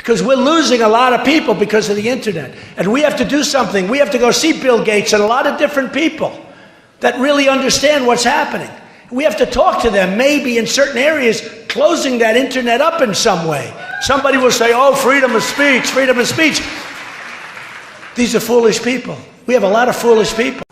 because we're losing a lot of people because of the internet. And we have to do something. We have to go see Bill Gates and a lot of different people that really understand what's happening. We have to talk to them, maybe in certain areas, closing that internet up in some way. Somebody will say, oh, freedom of speech, freedom of speech. These are foolish people. We have a lot of foolish people.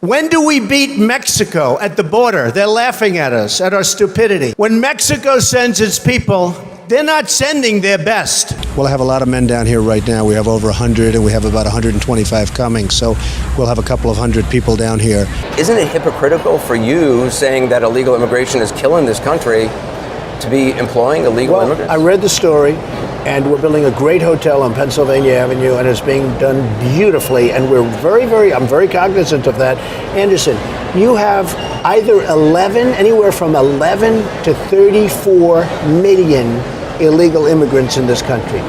When do we beat Mexico at the border? They're laughing at us, at our stupidity. When Mexico sends its people, they're not sending their best. Well, I have a lot of men down here right now. We have over 100, and we have about 125 coming. So we'll have a couple of hundred people down here. Isn't it hypocritical for you saying that illegal immigration is killing this country to be employing illegal immigrants? I read the story, and we're building a great hotel on Pennsylvania Avenue, and it's being done beautifully, and we're I'm very cognizant of that. Anderson, you have either anywhere from 11 to 34 million illegal immigrants in this country.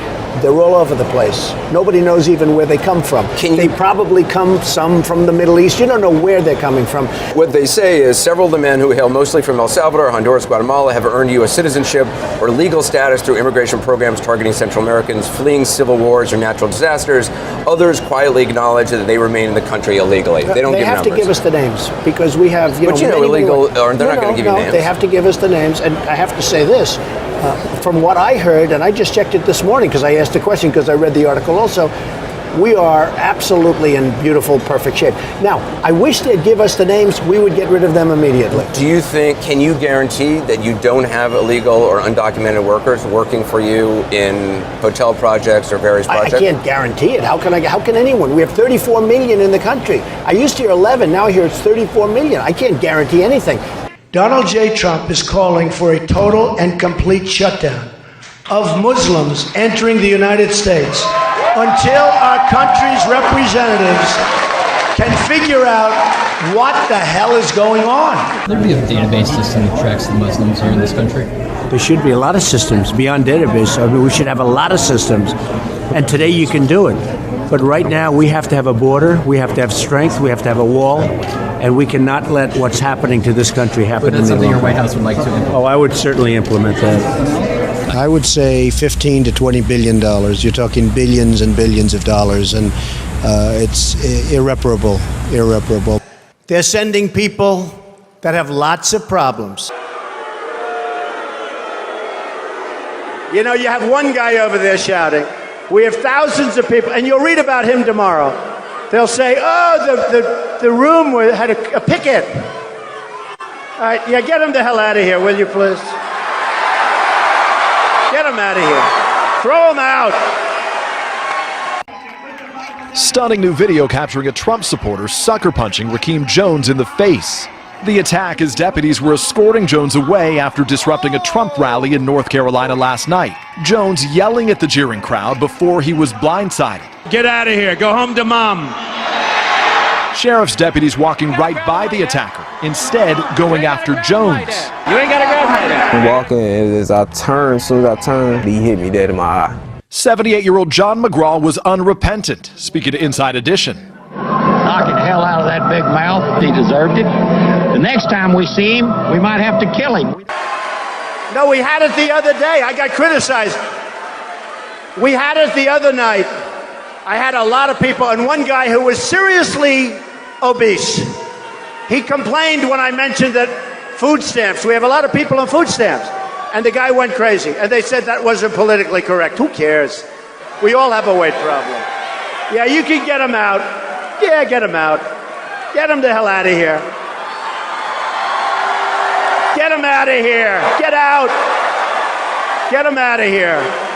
They're all over the place. Nobody knows even where they come from. They probably come some from the Middle East. You don't know where they're coming from. What they say is several of the men who hail mostly from El Salvador, Honduras, Guatemala have earned U.S. citizenship or legal status through immigration programs targeting Central Americans fleeing civil wars or natural disasters. Others quietly acknowledge that they remain in the country illegally. They don't give numbers. They have to give us the names because we have, illegal, or they're not going to give you names. They have to give us the names, and I have to say this. From what I heard, and I just checked it this morning because I asked the question because I read the article also, we are absolutely in beautiful, perfect shape. Now, I wish they'd give us the names. We would get rid of them immediately. Can you guarantee that you don't have illegal or undocumented workers working for you in hotel projects or various projects? I can't guarantee it. How can anyone? We have 34 million in the country. I used to hear 11, now I hear it's 34 million. I can't guarantee anything. Donald J. Trump is calling for a total and complete shutdown of Muslims entering the United States until our country's representatives can figure out what the hell is going on. There'd be a database system that tracks the Muslims here in this country. There should be a lot of systems beyond database. I mean, we should have a lot of systems. And today you can do it. But right now we have to have a border, we have to have strength, we have to have a wall, and we cannot let what's happening to this country happen. But that's something your White House would like to implement. Oh, I would certainly implement that. I would say $15 to $20 billion. You're talking billions and billions of dollars, and it's irreparable. They're sending people that have lots of problems. You know, you have one guy over there shouting. We have thousands of people, and you'll read about him tomorrow. They'll say, oh, the room had a picket. All right, yeah, get him the hell out of here, will you, please? Get him out of here. Throw him out. Stunning new video capturing a Trump supporter sucker punching Rakeem Jones in the face. The attack as deputies were escorting Jones away after disrupting a Trump rally in North Carolina last night. Jones yelling at the jeering crowd before he was blindsided. Get out of here. Go home to mom. Sheriff's deputies walking right by the attacker, instead going after Jones. You ain't got to grab my dad. I'm walking, as I turn, as soon as I turned, he hit me dead in my eye. 78-year-old John McGraw was unrepentant, speaking to Inside Edition. Knocking the hell out of that big mouth. He deserved it. The next time we see him, we might have to kill him. No, we had it the other day. I got criticized. We had it the other night. I had a lot of people, and one guy who was seriously obese. He complained when I mentioned that food stamps, we have a lot of people on food stamps. And the guy went crazy. And they said that wasn't politically correct. Who cares? We all have a weight problem. Yeah, you can get him out. Yeah, get him out. Get him the hell out of here. Get him out of here. Get out. Get him out of here.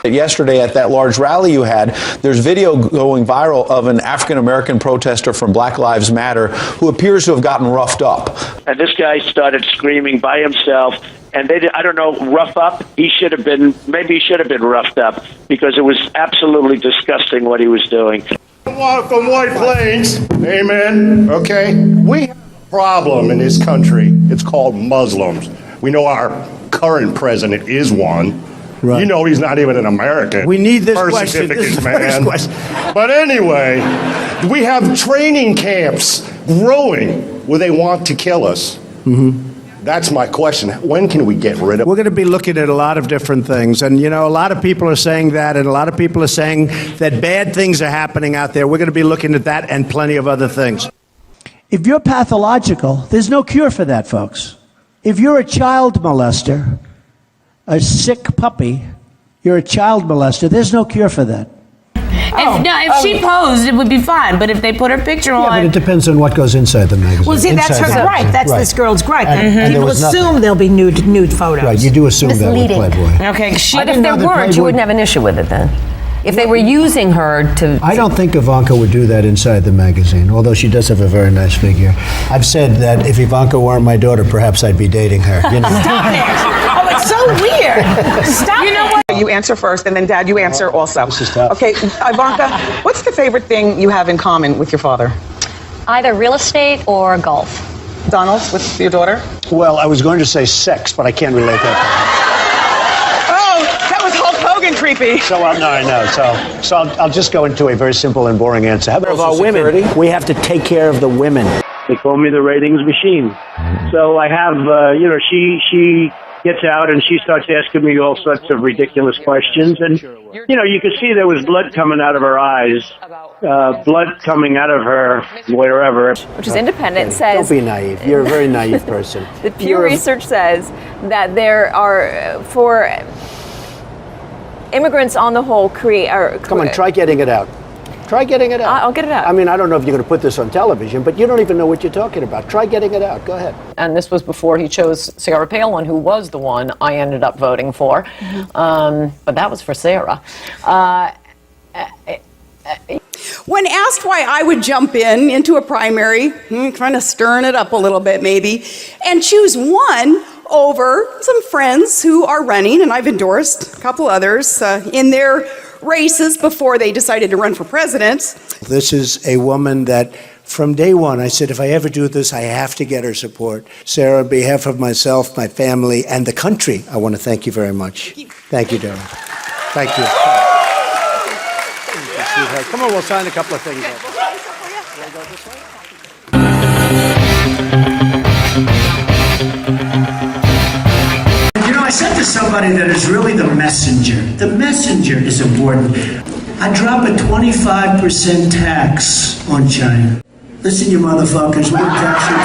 Yesterday at that large rally you had, there's video going viral of an African-American protester from Black Lives Matter who appears to have gotten roughed up. And this guy started screaming by himself, and I don't know, rough up? Maybe he should have been roughed up, because it was absolutely disgusting what he was doing. From White Plains, amen, okay? We have a problem in this country. It's called Muslims. We know our current president is one. Right. You know he's not even an American. We need this birth question. Certificates, man. But anyway, we have training camps growing where they want to kill us. Mm-hmm. That's my question. When can we get rid of? We're going to be looking at a lot of different things. And, you know, a lot of people are saying that, and a lot of people are saying that bad things are happening out there. We're going to be looking at that and plenty of other things. If you're pathological, there's no cure for that, folks. If you're a child molester, a sick puppy, you're a child molester, there's no cure for that. If she posed, it would be fine. But if they put her picture on, but it depends on what goes inside the magazine. Well, see, that's her gripe. That's this girl's gripe. And People assume there'll be nude photos. Right, you do assume Misleading. that with Playboy. okay, But if there weren't, you wouldn't have an issue with it then. If they were using her to... I don't think Ivanka would do that inside the magazine, although she does have a very nice figure. I've said that if Ivanka weren't my daughter, perhaps I'd be dating her. You know? Stop it! Oh, it's so weird. Stop you know what? You answer first, and then Dad, you answer also. This is tough. Okay, Ivanka, what's the favorite thing you have in common with your father? Either real estate or golf. Donald, with your daughter? Well, I was going to say sex, but I can't relate that. That was Hulk Hogan creepy. So, I'll just go into a very simple and boring answer. How about our women? We have to take care of the women. They call me the ratings machine. So I have, she gets out and she starts asking me all sorts of ridiculous questions. And, you could see there was blood coming out of her eyes, blood coming out of her wherever. Which is independent, says... Don't be naive. You're a very naive person. The Pew Research says that there are, for immigrants on the whole, Come on, try getting it out. Try getting it out. I'll get it out. I mean, I don't know if you're going to put this on television, but you don't even know what you're talking about. Try getting it out. Go ahead. And this was before he chose Sarah Palin, who was the one I ended up voting for. But that was for Sarah. When asked why I would jump into a primary, kind of stirring it up a little bit maybe, and choose one over some friends who are running, and I've endorsed a couple others in their races before they decided to run for president. This is a woman that from day one, I said, if I ever do this, I have to get her support. Sarah, on behalf of myself, my family, and the country, I want to thank you very much. Thank you, darling. Thank you. Come on, we'll sign a couple of things. I said to somebody that is really the messenger. The messenger is important. I drop a 25% tax on China. Listen, you motherfuckers, we're going to tax you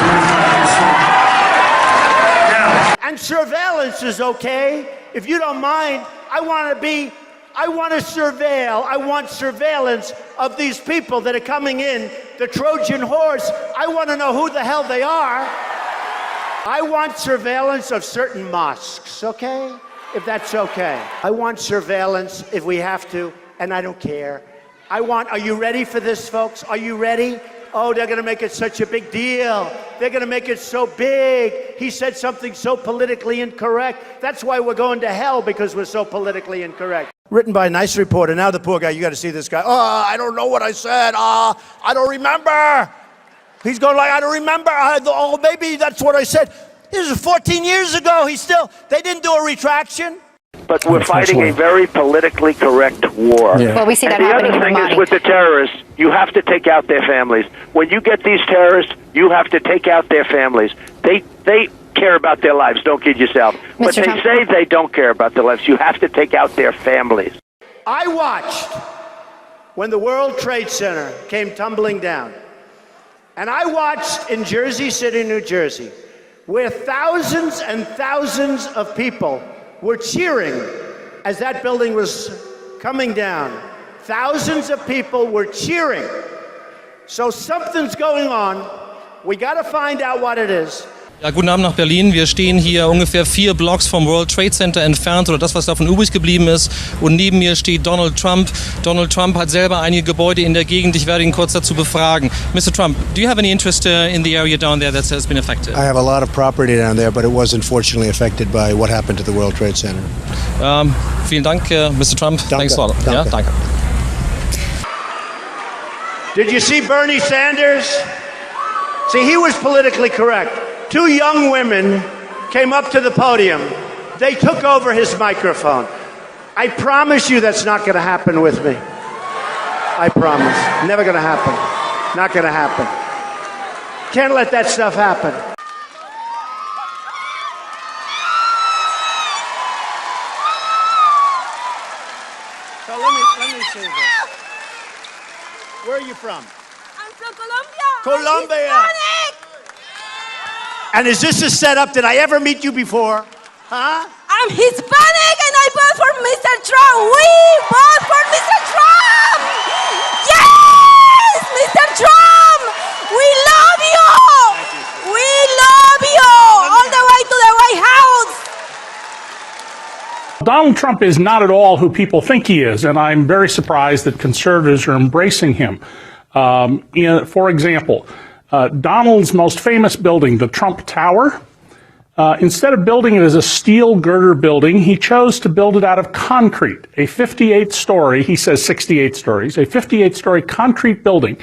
25%. Now, and surveillance is okay. If you don't mind, I want surveillance of these people that are coming in, the Trojan horse. I want to know who the hell they are. I want surveillance of certain mosques, okay? If that's okay. I want surveillance if we have to, and I don't care. Are you ready for this, folks? Are you ready? Oh, they're going to make it such a big deal. They're going to make it so big. He said something so politically incorrect. That's why we're going to hell, because we're so politically incorrect. Written by a nice reporter. Now the poor guy, you got to see this guy. Oh, I don't know what I said. I don't remember. He's going like, I don't remember. Oh, maybe that's what I said. This was 14 years ago. They didn't do a retraction. But we're fighting a very politically correct war. Well, we see that and the happening other thing in is with the terrorists, you have to take out their families. When you get these terrorists, you have to take out their families. They care about their lives. Don't kid yourself. But they say they don't care about their lives. You have to take out their families. I watched when the World Trade Center came tumbling down. And I watched in Jersey City, New Jersey, where thousands and thousands of people were cheering as that building was coming down. Thousands of people were cheering. So something's going on. We got to find out what it is. Ja, guten Abend nach Berlin. Wir stehen hier ungefähr 4 Blocks vom World Trade Center entfernt, oder das, was davon übrig geblieben ist. Und neben mir steht Donald Trump. Donald Trump hat selber einige Gebäude in der Gegend. Ich werde ihn kurz dazu befragen. Mr. Trump, do you have any interest in the area down there that has been affected? I have a lot of property down there, but it was unfortunately affected by what happened to the World Trade Center. Vielen Dank, Mr. Trump. Danke. Thanks a lot. Danke. Ja, danke. Did you see Bernie Sanders? See, he was politically correct. 2 young women came up to the podium. They took over his microphone. I promise you that's not going to happen with me. I promise. Never going to happen. Not going to happen. Can't let that stuff happen. from? I'm from Colombia. Colombia. I'm Hispanic. And is this a setup? Did I ever meet you before? Huh? I'm Hispanic and I vote for Mr. Trump. We vote for Mr. Trump. Yes, Mr. Trump. We love you. We love you. All the way to the White House. Donald Trump is not at all who people think he is, and I'm very surprised that conservatives are embracing him. For example, Donald's most famous building, the Trump Tower, instead of building it as a steel girder building, he chose to build it out of concrete, a 58-story, he says 68 stories, a 58-story concrete building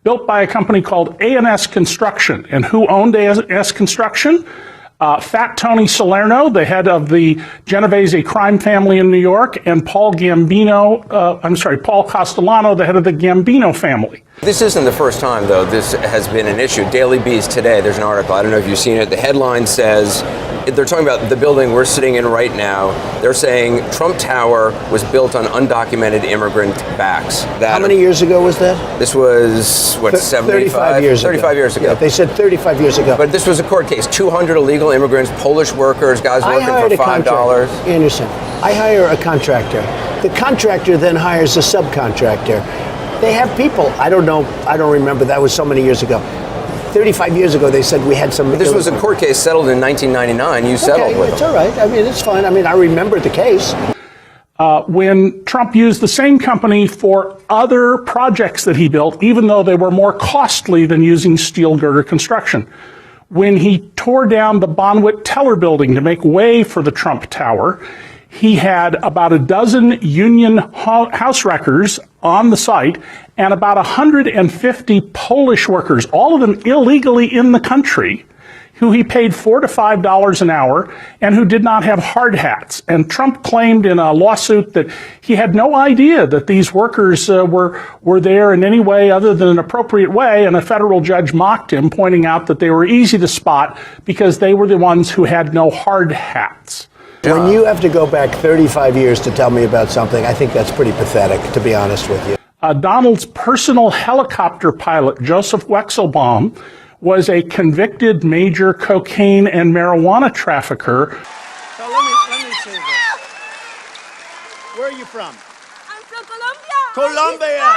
built by a company called A&S Construction. And who owned A&S Construction? Fat Tony Salerno, the head of the Genovese crime family in New York, and Paul Castellano, the head of the Gambino family. This isn't the first time, though, this has been an issue. Daily Beast today, there's an article, I don't know if you've seen it. The headline says, they're talking about the building we're sitting in right now. They're saying Trump Tower was built on undocumented immigrant backs. How many years ago was that? This was, what, 35 years ago. 35 years ago. Yeah, they said 35 years ago. But this was a court case. 200 illegal immigrants, Polish workers, guys working for $5. Anderson, I hire a contractor. The contractor then hires a subcontractor. They have people. I don't know. I don't remember. That was so many years ago. 35 years ago, they said we had some. But this was a court case settled in 1999. You settled with it's them. all right. I mean, it's fine. I mean, I remember the case. When Trump used the same company for other projects that he built, even though they were more costly than using steel girder construction. When he tore down the Bonwit Teller building to make way for the Trump Tower, he had about a dozen union house wreckers on the site and about 150 Polish workers, all of them illegally in the country, who he paid $4 to $5 an hour and who did not have hard hats. And Trump claimed in a lawsuit that he had no idea that these workers were there in any way other than an appropriate way, and a federal judge mocked him, pointing out that they were easy to spot because they were the ones who had no hard hats. When you have to go back 35 years to tell me about something, I think that's pretty pathetic, to be honest with you. Donald's personal helicopter pilot, Joseph Wexelbaum, was a convicted major cocaine and marijuana trafficker. So let me see this. Where are you from? I'm from Colombia. Colombia.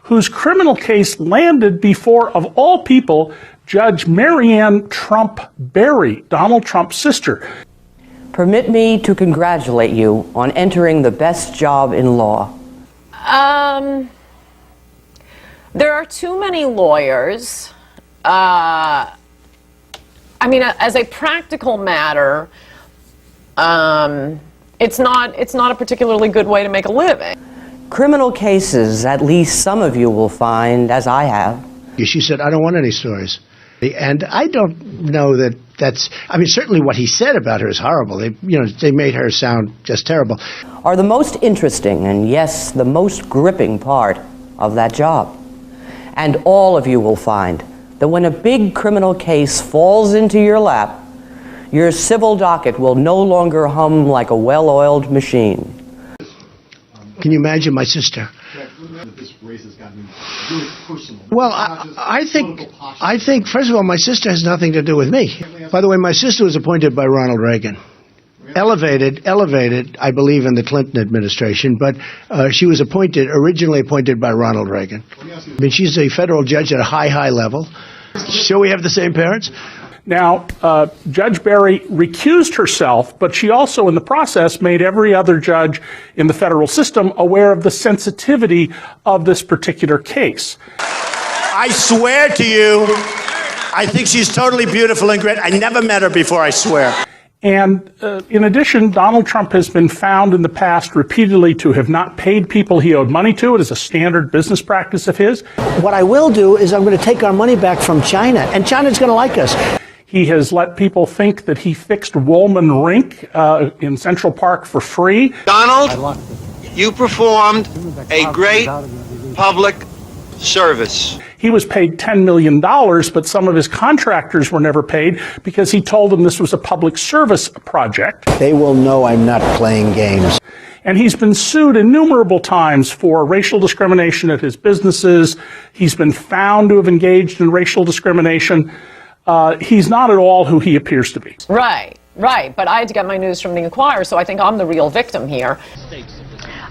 Whose criminal case landed before, of all people, Judge Marianne Trump Berry, Donald Trump's sister. Permit me to congratulate you on entering the best job in law. There are too many lawyers. I mean, as a practical matter, it's not a particularly good way to make a living. Criminal cases, at least some of you will find, as I have. She said, I don't want any stories. And I don't know that that's, I mean, certainly what he said about her is horrible. They made her sound just terrible. Are the most interesting and, yes, the most gripping part of that job. And all of you will find that when a big criminal case falls into your lap, your civil docket will no longer hum like a well-oiled machine. Can you imagine my sister? Well, I think, first of all, my sister has nothing to do with me. By the way, my sister was appointed by Ronald Reagan. Elevated, I believe, in the Clinton administration, but she was originally appointed by Ronald Reagan. I mean, she's a federal judge at a high level. So we have the same parents? Now, Judge Berry recused herself, but she also, in the process, made every other judge in the federal system aware of the sensitivity of this particular case. I swear to you, I think she's totally beautiful and great. I never met her before, I swear. And in addition, Donald Trump has been found in the past repeatedly to have not paid people he owed money to. It is a standard business practice of his. What I will do is I'm going to take our money back from China, and China's going to like us. He has let people think that he fixed Woolman Rink in Central Park for free. Donald, you performed a great public service. He was paid $10 million, but some of his contractors were never paid because he told them this was a public service project. They will know I'm not playing games. And he's been sued innumerable times for racial discrimination at his businesses. He's been found to have engaged in racial discrimination. He's not at all who he appears to be. Right, right. But I had to get my news from the Inquirer, so I think I'm the real victim here.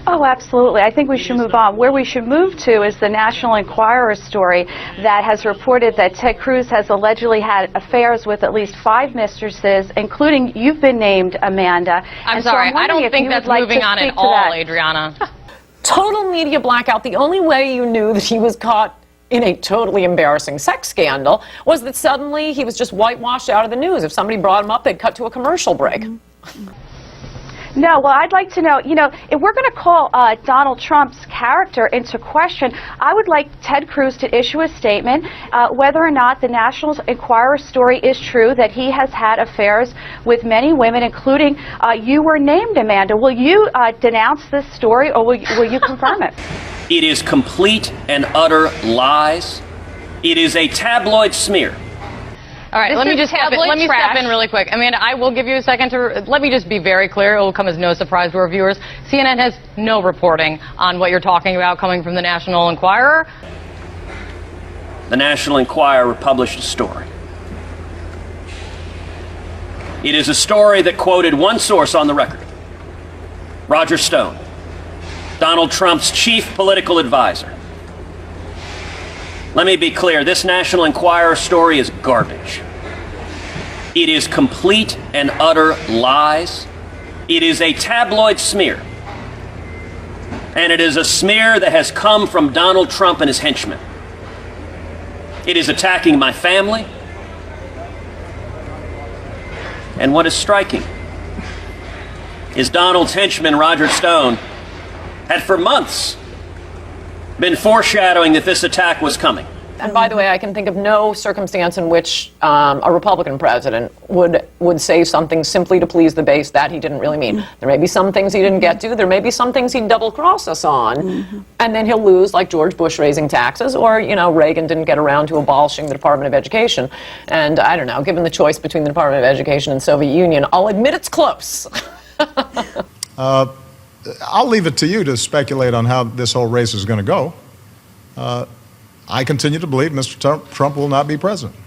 Oh, absolutely. I think we should move on. Where we should move to is the National Enquirer story that has reported that Ted Cruz has allegedly had affairs with at least 5 mistresses, including you've been named, Amanda. I'm sorry, I don't think that's moving on at all, Adriana. Total media blackout. The only way you knew that he was caught in a totally embarrassing sex scandal was that suddenly he was just whitewashed out of the news. If somebody brought him up, they'd cut to a commercial break. No, well, I'd like to know, if we're going to call Donald Trump's character into question, I would like Ted Cruz to issue a statement whether or not the National Enquirer story is true, that he has had affairs with many women, including you were named, Amanda. Will you denounce this story, or will you confirm it? It is complete and utter lies. It is a tabloid smear. All right, let me step in really quick. Amanda, I will give you a second to, let me just be very clear. It will come as no surprise to our viewers. CNN has no reporting on what you're talking about coming from the National Enquirer. The National Enquirer published a story. It is a story that quoted one source on the record, Roger Stone, Donald Trump's chief political advisor. Let me be clear, this National Enquirer story is garbage. It is complete and utter lies. It is a tabloid smear. And it is a smear that has come from Donald Trump and his henchmen. It is attacking my family. And what is striking is Donald's henchman, Roger Stone, had for months been foreshadowing that this attack was coming. And by the way, I can think of no circumstance in which a Republican president would say something simply to please the base that he didn't really mean. There may be some things he didn't get to. There may be some things he'd double-cross us on. And then he'll lose, like George Bush raising taxes, or, Reagan didn't get around to abolishing the Department of Education. And I don't know, given the choice between the Department of Education and Soviet Union, I'll admit it's close. I'll leave it to you to speculate on how this whole race is going to go. I continue to believe Mr. Trump will not be president.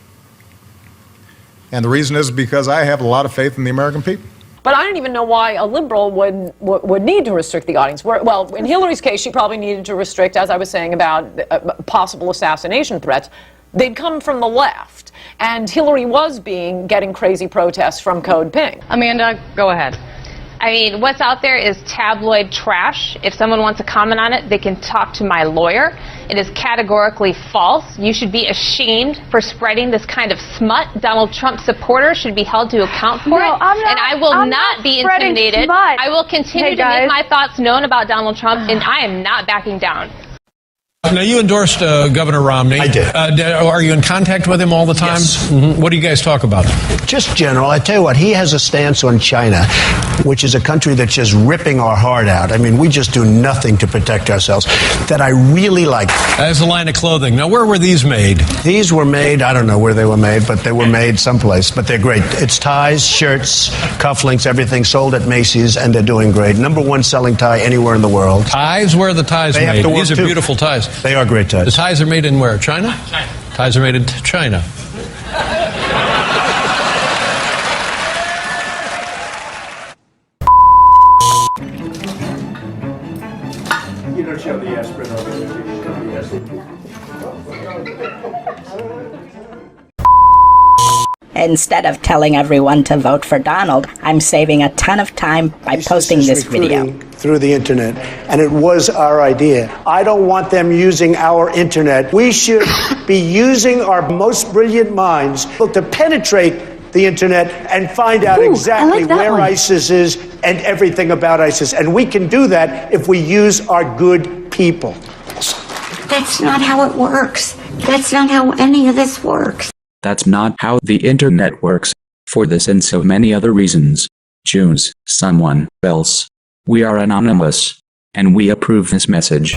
And the reason is because I have a lot of faith in the American people. But I don't even know why a liberal would need to restrict the audience. Well, in Hillary's case, she probably needed to restrict, as I was saying, about possible assassination threats. They'd come from the left. And Hillary was getting crazy protests from Code Pink. Amanda, go ahead. I mean, what's out there is tabloid trash. If someone wants to comment on it, they can talk to my lawyer. It is categorically false. You should be ashamed for spreading this kind of smut. Donald Trump supporters should be held to account for it. And I will not be intimidated. Smut. I will continue to make my thoughts known about Donald Trump, and I am not backing down. Now, you endorsed Governor Romney. I did. Are you in contact with him all the time? Yes. What do you guys talk about? Just general. I tell you what, he has a stance on China, which is a country that's just ripping our heart out. I mean, we just do nothing to protect ourselves, that I really like. As a line of clothing. Now, where were these made? These were made, I don't know where they were made, but they were made someplace. But they're great. It's ties, shirts, cufflinks, everything sold at Macy's, and they're doing great. #1 selling tie anywhere in the world. Ties? Where are the ties They made? have to work These are too. beautiful ties. They are great ties. The ties are made in where? China? China. Ties are made in China. You don't show the aspirin over there. Instead of telling everyone to vote for Donald, I'm saving a ton of time by posting this video. Through the internet, and it was our idea. I don't want them using our internet. We should be using our most brilliant minds to penetrate the internet and find out exactly where ISIS is and everything about ISIS. And we can do that if we use our good people. That's not how it works. That's not how any of this works. That's not how the internet works. For this and so many other reasons, choose someone else. We are anonymous, and we approve this message.